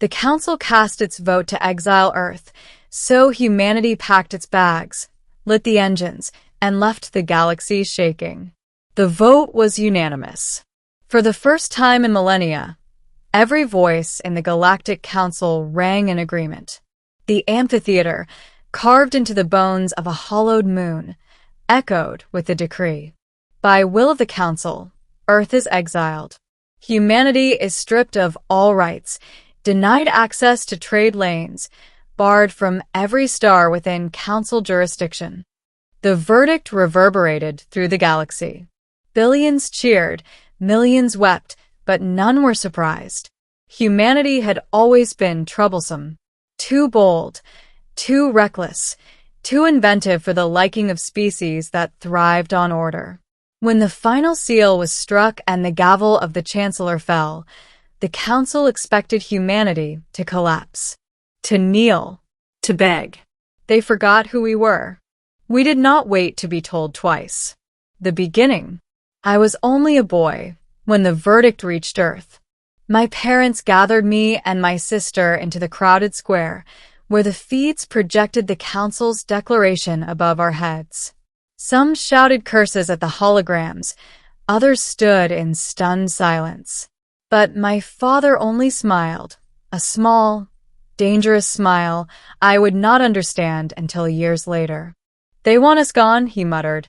The Council cast its vote to exile Earth, so humanity packed its bags, lit the engines, and left the galaxy shaking. The vote was unanimous. For the first time in millennia, every voice in the Galactic Council rang in agreement. The amphitheater, carved into the bones of a hollowed moon, echoed with the decree. By will of the Council, Earth is exiled. Humanity is stripped of all rights, denied access to trade lanes, barred from every star within Council jurisdiction. The verdict reverberated through the galaxy. Billions cheered, millions wept, but none were surprised. Humanity had always been troublesome, too bold, too reckless, too inventive for the liking of species that thrived on order. When the final seal was struck and the gavel of the Chancellor fell, the Council expected humanity to collapse, to kneel, to beg. They forgot who we were. We did not wait to be told twice. The beginning. I was only a boy when the verdict reached Earth. My parents gathered me and my sister into the crowded square, where the feeds projected the Council's declaration above our heads. Some shouted curses at the holograms, others stood in stunned silence. But my father only smiled, a small, dangerous smile I would not understand until years later. "They want us gone," he muttered.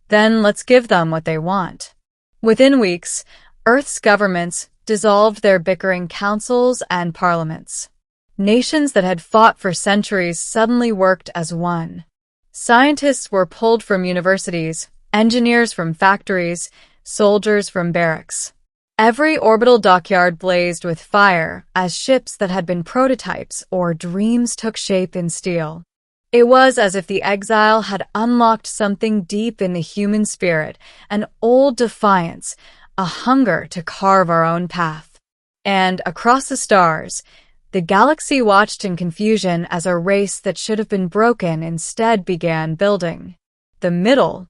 "Then let's give them what they want." Within weeks, Earth's governments dissolved their bickering councils and parliaments. Nations that had fought for centuries suddenly worked as one. Scientists were pulled from universities, engineers from factories, soldiers from barracks. Every orbital dockyard blazed with fire as ships that had been prototypes or dreams took shape in steel. It was as if the exile had unlocked something deep in the human spirit, an old defiance, a hunger to carve our own path. And across the stars, the galaxy watched in confusion as a race that should have been broken instead began building. The middle.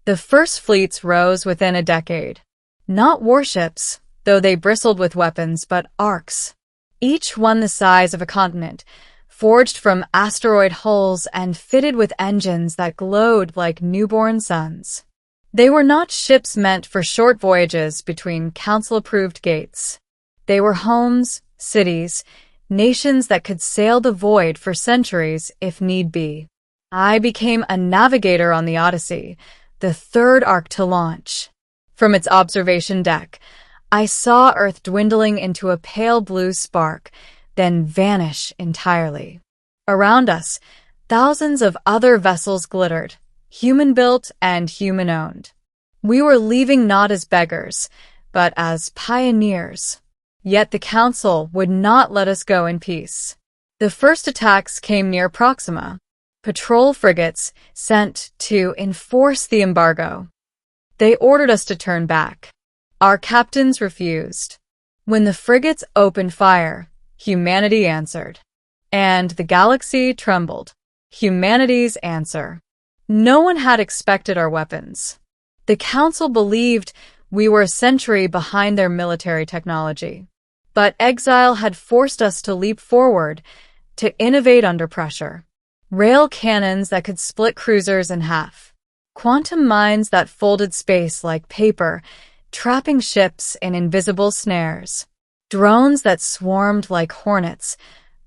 The first fleets rose within a decade. Not warships, though they bristled with weapons, but arcs. Each one the size of a continent, forged from asteroid hulls and fitted with engines that glowed like newborn suns. They were not ships meant for short voyages between council-approved gates. They were homes, cities, nations that could sail the void for centuries if need be. I became a navigator on the Odyssey, the third arc to launch. From its observation deck, I saw Earth dwindling into a pale blue spark, then vanish entirely. Around us, thousands of other vessels glittered, human-built and human-owned. We were leaving not as beggars, but as pioneers. Yet the Council would not let us go in peace. The first attacks came near Proxima, patrol frigates sent to enforce the embargo. They ordered us to turn back. Our captains refused. When the frigates opened fire, humanity answered. And the galaxy trembled. Humanity's answer. No one had expected our weapons. The Council believed we were a century behind their military technology. But exile had forced us to leap forward, to innovate under pressure. Rail cannons that could split cruisers in half. Quantum mines that folded space like paper, trapping ships in invisible snares. Drones that swarmed like hornets,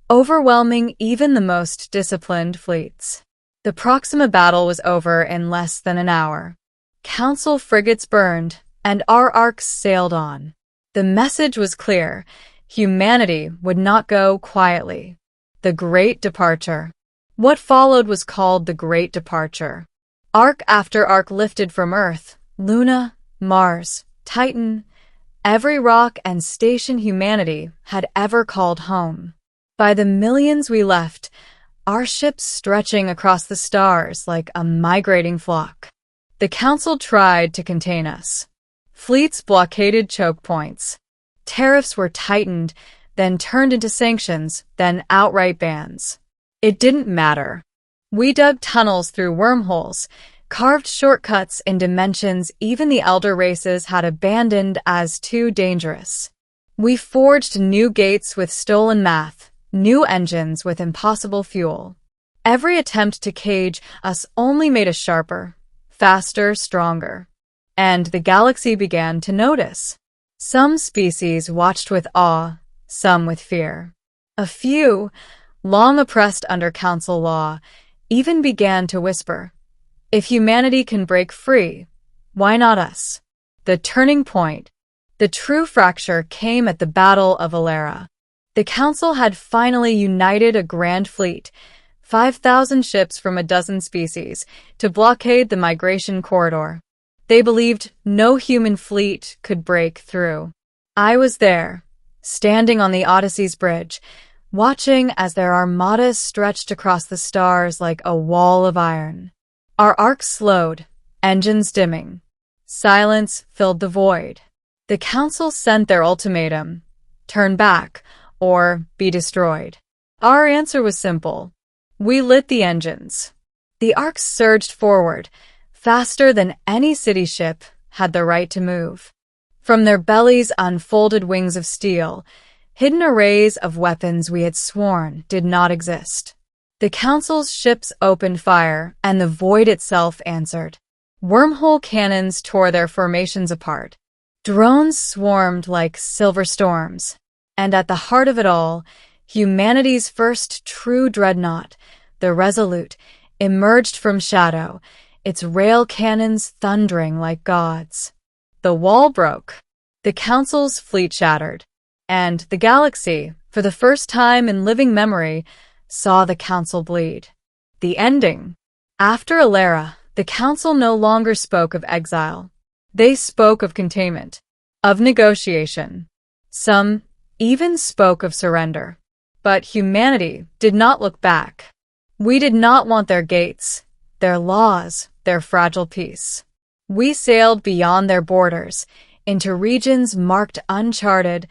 overwhelming even the most disciplined fleets. The Proxima battle was over in less than an hour. Council frigates burned, and our arcs sailed on. The message was clear. Humanity would not go quietly. The Great Departure. What followed was called the Great Departure. Arc after arc lifted from Earth, Luna, Mars, Titan, every rock and station humanity had ever called home. By the millions we left, our ships stretching across the stars like a migrating flock. The Council tried to contain us. Fleets blockaded choke points. Tariffs were tightened, then turned into sanctions, then outright bans. It didn't matter. We dug tunnels through wormholes, carved shortcuts in dimensions even the elder races had abandoned as too dangerous. We forged new gates with stolen math, new engines with impossible fuel. Every attempt to cage us only made us sharper, faster, stronger. And the galaxy began to notice. Some species watched with awe, some with fear. A few, long oppressed under council law, even began to whisper, "If humanity can break free, why not us?" The turning point, the true fracture, came at the Battle of Alera. The Council had finally united a grand fleet, 5,000 ships from a dozen species, to blockade the migration corridor. They believed no human fleet could break through. I was there, standing on the Odyssey's bridge, watching as their armadas stretched across the stars like a wall of iron. Our arc slowed, engines dimming. Silence filled the void. The Council sent their ultimatum: turn back, or be destroyed. Our answer was simple. We lit the engines. The arcs surged forward, faster than any city ship had the right to move. From their bellies unfolded wings of steel, hidden arrays of weapons we had sworn did not exist. The Council's ships opened fire, and the void itself answered. Wormhole cannons tore their formations apart. Drones swarmed like silver storms. And at the heart of it all, humanity's first true dreadnought, the Resolute, emerged from shadow, its rail cannons thundering like gods. The wall broke. The Council's fleet shattered. And the galaxy, for the first time in living memory, saw the Council bleed. The ending. After Alera, the Council no longer spoke of exile. They spoke of containment, of negotiation. Some even spoke of surrender. But humanity did not look back. We did not want their gates, their laws, their fragile peace. We sailed beyond their borders, into regions marked uncharted,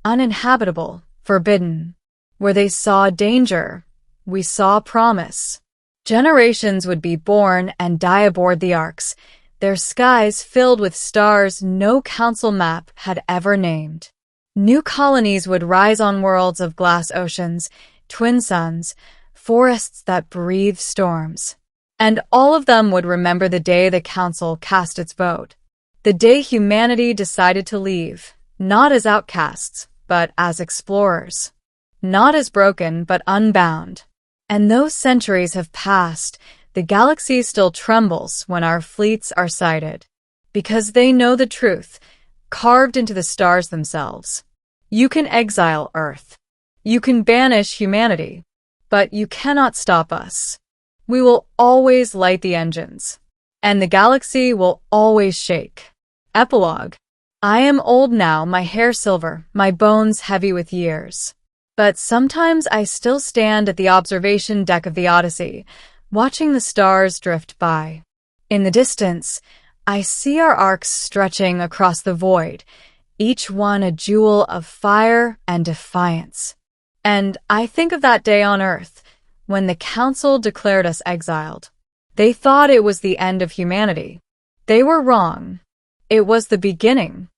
uninhabitable, forbidden. Where they saw danger, we saw promise. Generations would be born and die aboard the arcs, their skies filled with stars no council map had ever named. New colonies would rise on worlds of glass oceans, twin suns, forests that breathe storms. And all of them would remember the day the Council cast its vote. The day humanity decided to leave, not as outcasts, but as explorers. Not as broken, but unbound. And though centuries have passed, the galaxy still trembles when our fleets are sighted. Because they know the truth, carved into the stars themselves. You can exile Earth. You can banish humanity. But you cannot stop us. We will always light the engines. And the galaxy will always shake. Epilogue. I am old now, my hair silver, my bones heavy with years. But sometimes I still stand at the observation deck of the Odyssey, watching the stars drift by. In the distance, I see our arcs stretching across the void, each one a jewel of fire and defiance. And I think of that day on Earth, when the Council declared us exiled. They thought it was the end of humanity. They were wrong. It was the beginning.